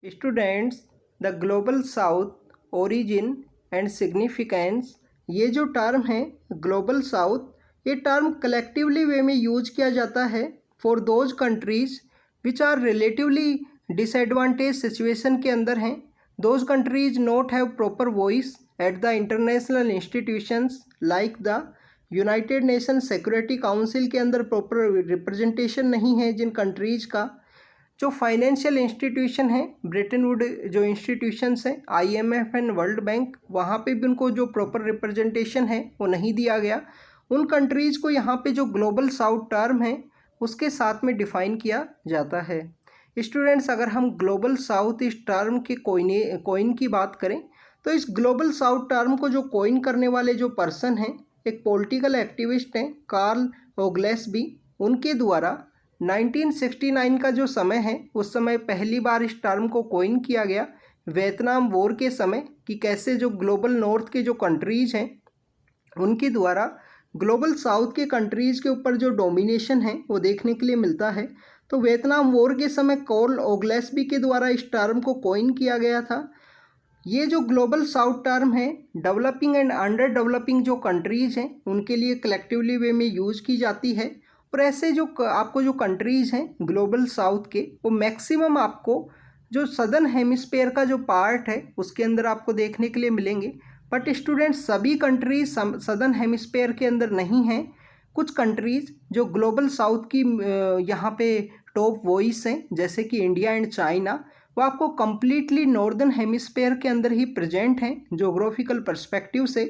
Students, the global south origin and significance, ये जो term है ग्लोबल साउथ, ये टर्म कलेक्टिवली वे में यूज किया जाता है for those countries which are relatively disadvantage situation के अंदर हैं। Those countries not have proper voice at the international institutions like the united nation security council के अंदर प्रॉपर रिप्रेजेंटेशन नहीं है जिन कंट्रीज का। जो फाइनेंशियल इंस्टीट्यूशन है ब्रिटेन वुड जो इंस्टीट्यूशंस हैं IMF एंड वर्ल्ड बैंक, वहाँ पे भी उनको जो प्रॉपर रिप्रेजेंटेशन है वो नहीं दिया गया। उन कंट्रीज़ को यहाँ पे जो ग्लोबल साउथ टर्म है उसके साथ में डिफ़ाइन किया जाता है। स्टूडेंट्स, अगर हम ग्लोबल साउथ इस टर्म के कोइन की बात करें तो इस ग्लोबल साउथ टर्म को जो कोइन करने वाले जो पर्सन हैं एक पॉलिटिकल एक्टिविस्ट हैं कार्ल ओग्लेसबी। उनके द्वारा 1969 का जो समय है उस समय पहली बार इस टर्म को कोइन किया गया वियतनाम वॉर के समय, कि कैसे जो ग्लोबल नॉर्थ के जो कंट्रीज़ हैं उनके द्वारा ग्लोबल साउथ के कंट्रीज़ के ऊपर जो डोमिनेशन है वो देखने के लिए मिलता है। तो वियतनाम वॉर के समय कार्ल ओग्लेसबी के द्वारा इस टर्म को कोइन किया गया था। ये जो ग्लोबल साउथ टर्म है डेवलपिंग एंड अंडर डेवलपिंग जो कंट्रीज़ हैं उनके लिए कलेक्टिवली वे में यूज़ की जाती है। और ऐसे जो आपको जो कंट्रीज़ हैं ग्लोबल साउथ के, वो मैक्सिमम आपको जो सदर्न हेमिस्फेयर का जो पार्ट है उसके अंदर आपको देखने के लिए मिलेंगे। बट स्टूडेंट्स, सभी कंट्रीज सदर्न हेमिस्फेयर के अंदर नहीं हैं। कुछ कंट्रीज़ जो ग्लोबल साउथ की यहाँ पे टॉप वॉइस हैं जैसे कि इंडिया एंड चाइना, वो आपको कम्प्लीटली नॉर्दर्न हेमिस्फेयर के अंदर ही प्रेजेंट हैं जोग्राफिकल पर्सपेक्टिव से।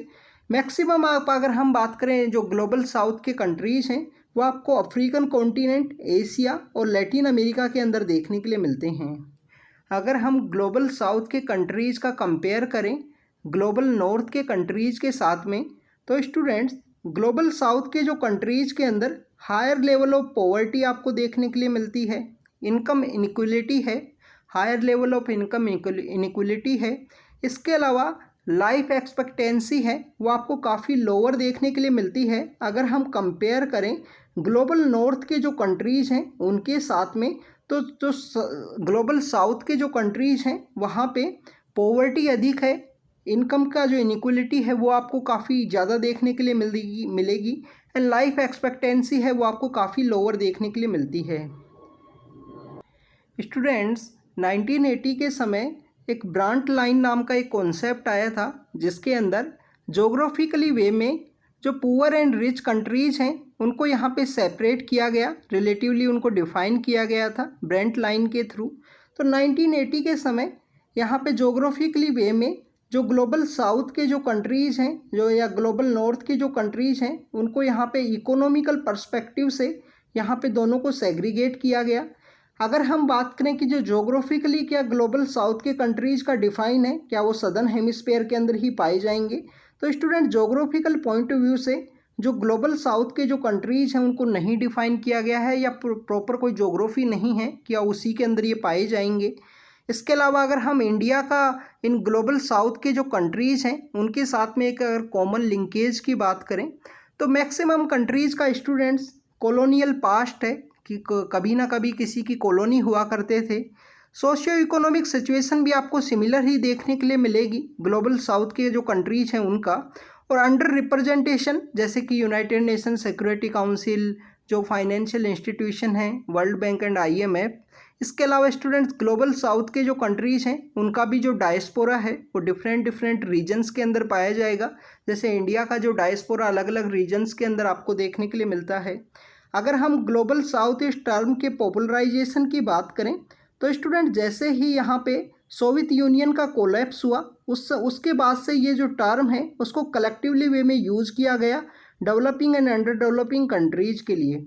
मैक्सिमम आप अगर हम बात करें जो ग्लोबल साउथ के कंट्रीज़ हैं वो आपको अफ्रीकन कॉन्टिनेंट, एशिया और लैटिन अमेरिका के अंदर देखने के लिए मिलते हैं। अगर हम ग्लोबल साउथ के कंट्रीज़ का कंपेयर करें ग्लोबल नॉर्थ के कंट्रीज़ के साथ में, तो स्टूडेंट्स ग्लोबल साउथ के जो कंट्रीज़ के अंदर हायर लेवल ऑफ पॉवर्टी आपको देखने के लिए मिलती है, इनकम इनइक्वलिटी है, higher level of income inequality है। इसके अलावा लाइफ एक्सपेक्टेंसी है वो आपको काफ़ी लोअर देखने के लिए मिलती है अगर हम कंपेयर करें ग्लोबल नॉर्थ के जो कंट्रीज़ हैं उनके साथ में। तो जो ग्लोबल साउथ के जो कंट्रीज़ हैं वहाँ पे पॉवर्टी अधिक है, इनकम का जो इनइक्वलिटी है वो आपको काफ़ी ज़्यादा देखने के लिए मिलेगी एंड लाइफ एक्सपेक्टेंसी है वो आपको काफ़ी लोअर देखने के लिए मिलती है। स्टूडेंट्स, 1980 के समय एक ब्रांट लाइन नाम का एक कॉन्सेप्ट आया था जिसके अंदर जोग्राफिकली वे में जो पुअर एंड रिच कंट्रीज़ हैं उनको यहाँ पे सेपरेट किया गया, रिलेटिवली उनको डिफाइन किया गया था ब्रांट लाइन के थ्रू। तो 1980 के समय यहाँ पे जोग्राफिकली वे में जो ग्लोबल साउथ के जो कंट्रीज़ हैं जो या ग्लोबल नॉर्थ की जो कंट्रीज़ हैं उनको यहाँ पे इकोनॉमिकल पर्सपेक्टिव से यहाँ पे दोनों को सेग्रीगेट किया गया। अगर हम बात करें कि जो जोग्राफिकली क्या ग्लोबल साउथ के कंट्रीज़ का डिफ़ाइन है, क्या वो सदर्न हेमिस्फेयर के अंदर ही पाए जाएंगे, तो student geographical point of view से जो ग्लोबल साउथ के जो कंट्रीज़ हैं उनको नहीं डिफ़ाइन किया गया है या प्रॉपर कोई जोग्राफी नहीं है क्या उसी के अंदर ये पाए जाएंगे। इसके अलावा अगर हम इंडिया का इन ग्लोबल साउथ के जो कंट्रीज़ हैं उनके साथ में एक अगर कॉमन लिंकेज की बात करें तो मैक्सिमम कंट्रीज़ का स्टूडेंट्स कॉलोनियल पास्ट है कि कभी ना कभी किसी की कॉलोनी हुआ करते थे। सोशियो इकोनॉमिक सिचुएशन भी आपको सिमिलर ही देखने के लिए मिलेगी ग्लोबल साउथ के जो कंट्रीज़ हैं उनका। और अंडर रिप्रेजेंटेशन जैसे कि यूनाइटेड नेशन सिक्योरिटी काउंसिल, जो फाइनेंशियल इंस्टीट्यूशन है वर्ल्ड बैंक एंड IMF। इसके अलावा स्टूडेंट्स ग्लोबल साउथ के जो कंट्रीज़ हैं उनका भी जो डायस्पोरा है वो डिफरेंट रीजन्स के अंदर पाया जाएगा। जैसे इंडिया का जो डायस्पोरा अलग अलग रीजन्स के अंदर आपको देखने के लिए मिलता है। अगर हम ग्लोबल साउथ इस टर्म के पॉपुलराइजेशन की बात करें तो स्टूडेंट जैसे ही यहाँ पे सोवियत यूनियन का कोलैप्स हुआ उसके बाद से ये जो टर्म है उसको कलेक्टिवली वे में यूज़ किया गया developing and under developing countries के लिए।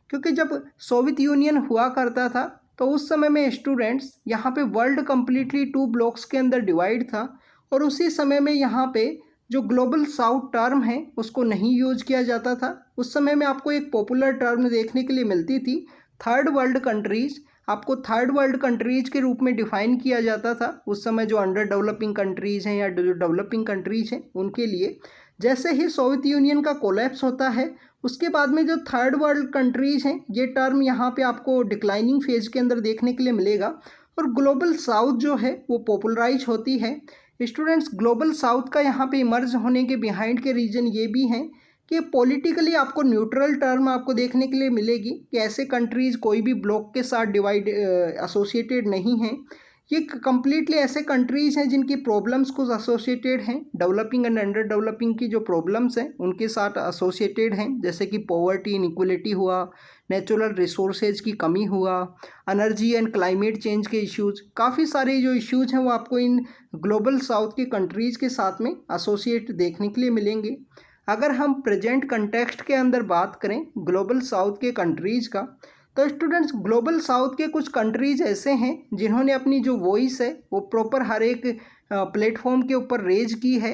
क्योंकि जब सोवियत यूनियन हुआ करता था तो उस समय में स्टूडेंट्स यहाँ पे वर्ल्ड कम्प्लीटली 2 ब्लॉक्स के अंदर डिवाइड था और उसी समय में यहाँ पे जो ग्लोबल साउथ टर्म है उसको नहीं यूज किया जाता था। उस समय में आपको एक पॉपुलर टर्म देखने के लिए मिलती थी थर्ड वर्ल्ड कंट्रीज़। आपको थर्ड वर्ल्ड कंट्रीज़ के रूप में डिफ़ाइन किया जाता था उस समय जो अंडर डेवलपिंग कंट्रीज़ हैं या जो डेवलपिंग कंट्रीज़ हैं उनके लिए। जैसे ही सोवियत यूनियन का कोलैप्स होता है उसके बाद में जो थर्ड वर्ल्ड कंट्रीज़ हैं ये टर्म यहाँ पे आपको डिक्लाइनिंग फेज के अंदर देखने के लिए मिलेगा और ग्लोबल साउथ जो है वो पॉपुलराइज होती है। स्टूडेंट्स, ग्लोबल साउथ का यहाँ पे इमर्ज होने के बिहाइंड के रीजन ये भी हैं कि पॉलिटिकली आपको न्यूट्रल टर्म आपको देखने के लिए मिलेगी कि ऐसे कंट्रीज़ कोई भी ब्लॉक के साथ डिवाइड एसोसिएटेड नहीं हैं। ये कम्प्लीटली ऐसे कंट्रीज़ हैं जिनकी प्रॉब्लम्स कुछ एसोसिएटेड हैं, डेवलपिंग एंड अंडर डेवलपिंग की जो प्रॉब्लम्स हैं उनके साथ एसोसिएटेड हैं, जैसे कि पॉवर्टी, इनइक्वलिटी हुआ, नेचुरल रिसोर्सेज की कमी हुआ, एनर्जी एंड क्लाइमेट चेंज के इश्यूज़। काफ़ी सारे जो इश्यूज़ हैं वो आपको इन ग्लोबल साउथ के कंट्रीज़ के साथ में एसोसिएट देखने के लिए मिलेंगे। अगर हम प्रेजेंट कंटेक्स्ट के अंदर बात करें ग्लोबल साउथ के कंट्रीज़ का, तो स्टूडेंट्स ग्लोबल साउथ के कुछ कंट्रीज़ ऐसे हैं जिन्होंने अपनी जो वॉइस है वो प्रॉपर हर एक प्लेटफॉर्म के ऊपर रेज की है।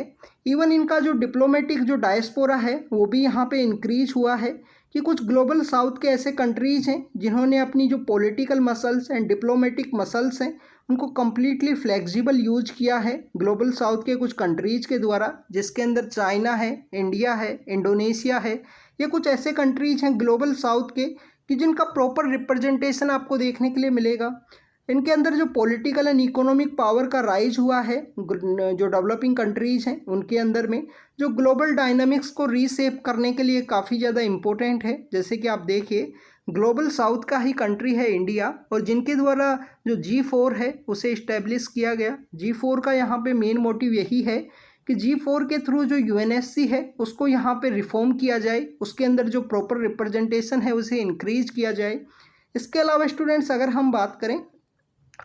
इवन इनका जो डिप्लोमेटिक जो डायस्पोरा है वो भी यहाँ पे इंक्रीज हुआ है कि कुछ ग्लोबल साउथ के ऐसे कंट्रीज़ हैं जिन्होंने अपनी जो political muscles and diplomatic muscles हैं उनको कम्प्लीटली फ्लेक्सिबल यूज किया है ग्लोबल साउथ के कुछ कंट्रीज़ के द्वारा, जिसके अंदर चाइना है, इंडिया है, इंडोनेशिया है। ये कुछ ऐसे कंट्रीज़ हैं ग्लोबल साउथ के कि जिनका प्रॉपर रिप्रेजेंटेशन आपको देखने के लिए मिलेगा। इनके अंदर जो पॉलिटिकल एंड इकोनॉमिक पावर का राइज हुआ है जो डेवलपिंग कंट्रीज़ हैं उनके अंदर में, जो ग्लोबल डायनामिक्स को रीसेप करने के लिए काफ़ी ज़्यादा इम्पोर्टेंट है। जैसे कि आप देखिए ग्लोबल साउथ का ही कंट्री है इंडिया, और जिनके द्वारा जो G4 है उसे इस्टेब्लिश किया गया। G4 का यहाँ पे मेन मोटिव यही है कि G4 के थ्रू जो UNSC है उसको यहाँ पे रिफॉर्म किया जाए, उसके अंदर जो प्रॉपर रिप्रेजेंटेशन है उसे इंक्रीज किया जाए। इसके अलावा स्टूडेंट्स अगर हम बात करें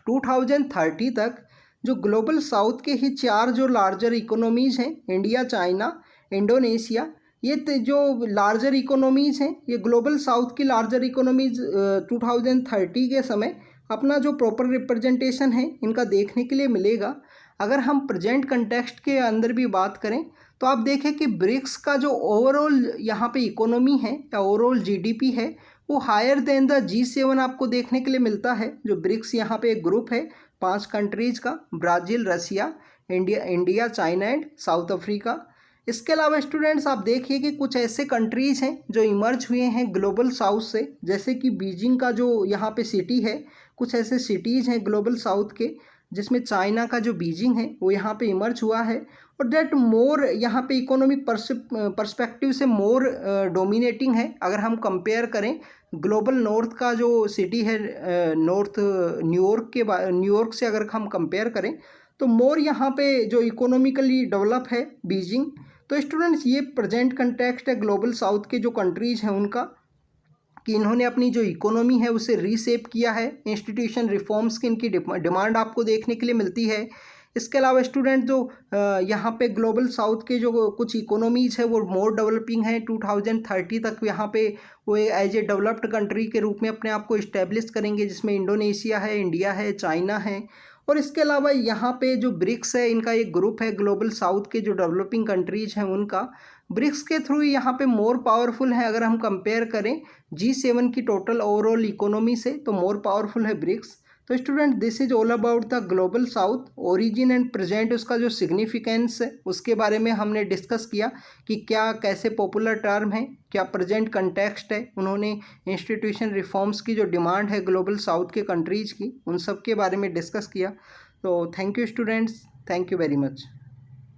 2030 तक जो ग्लोबल साउथ के ही 4 जो लार्जर इकोनॉमीज़ हैं, इंडिया, चाइना, इंडोनेशिया, ये जो लार्जर इकोनॉमीज़ हैं ये ग्लोबल साउथ की लार्जर इकोनॉमीज़ 2030 के समय अपना जो प्रॉपर रिप्रेजेंटेशन है इनका देखने के लिए मिलेगा। अगर हम प्रेजेंट कंटेक्स्ट के अंदर भी बात करें तो आप देखें कि ब्रिक्स का जो ओवरऑल यहाँ पे इकोनॉमी है या ओवरऑल GDP है वो हायर देन द G7 आपको देखने के लिए मिलता है। जो ब्रिक्स यहाँ पे एक ग्रुप है 5 कंट्रीज़ का, Brazil, Russia, India, China and South Africa. इसके अलावा स्टूडेंट्स आप देखिए कि कुछ ऐसे कंट्रीज़ हैं जो इमर्ज हुए हैं ग्लोबल साउथ से, जैसे कि बीजिंग का जो यहाँ पे सिटी है, कुछ ऐसे सिटीज़ हैं ग्लोबल साउथ के जिसमें चाइना का जो बीजिंग है वो यहाँ पे इमर्ज हुआ है, और डेट मोर यहाँ पे इकोनॉमिक पर्सपेक्टिव से मोर डोमिनेटिंग है। अगर हम कंपेयर करें ग्लोबल नॉर्थ का जो सिटी है नॉर्थ न्यूयॉर्क से अगर हम कंपेयर करें तो मोर यहाँ पे जो इकोनॉमिकली डेवलप है बीजिंग। तो स्टूडेंट्स ये प्रेजेंट कंटेक्स्ट है ग्लोबल साउथ के जो कंट्रीज़ हैं उनका, कि इन्होंने अपनी जो इकोनॉमी है उसे रीसेप किया है। इंस्टीट्यूशन रिफॉर्म्स की इनकी डिमांड आपको देखने के लिए मिलती है। इसके अलावा स्टूडेंट जो यहाँ पे ग्लोबल साउथ के जो कुछ इकोनॉमीज़ है वो मोर डेवलपिंग है। 2030 तक यहाँ पे वो एज ए डेवलप्ड कंट्री के रूप में अपने आप को इस्टेब्लिश करेंगे, जिसमें इंडोनेशिया है, इंडिया है, चाइना है। और इसके अलावा यहाँ पे जो ब्रिक्स है इनका एक ग्रुप है ग्लोबल साउथ के जो डेवलपिंग कंट्रीज़ हैं उनका। ब्रिक्स के थ्रू यहाँ पे मोर पावरफुल है। अगर हम कंपेयर करें G7 की टोटल ओवरऑल इकोनॉमी से तो मोर पावरफुल है ब्रिक्स। तो student this is all about the global south origin and present, उसका जो सिग्निफिकेंस है उसके बारे में हमने डिस्कस किया कि क्या कैसे पॉपुलर टर्म है, क्या प्रेजेंट कंटेक्स्ट है, उन्होंने इंस्टीट्यूशन रिफॉर्म्स की जो डिमांड है ग्लोबल साउथ के कंट्रीज़ की उन सब के बारे में डिस्कस किया। तो thank you students, thank you very much.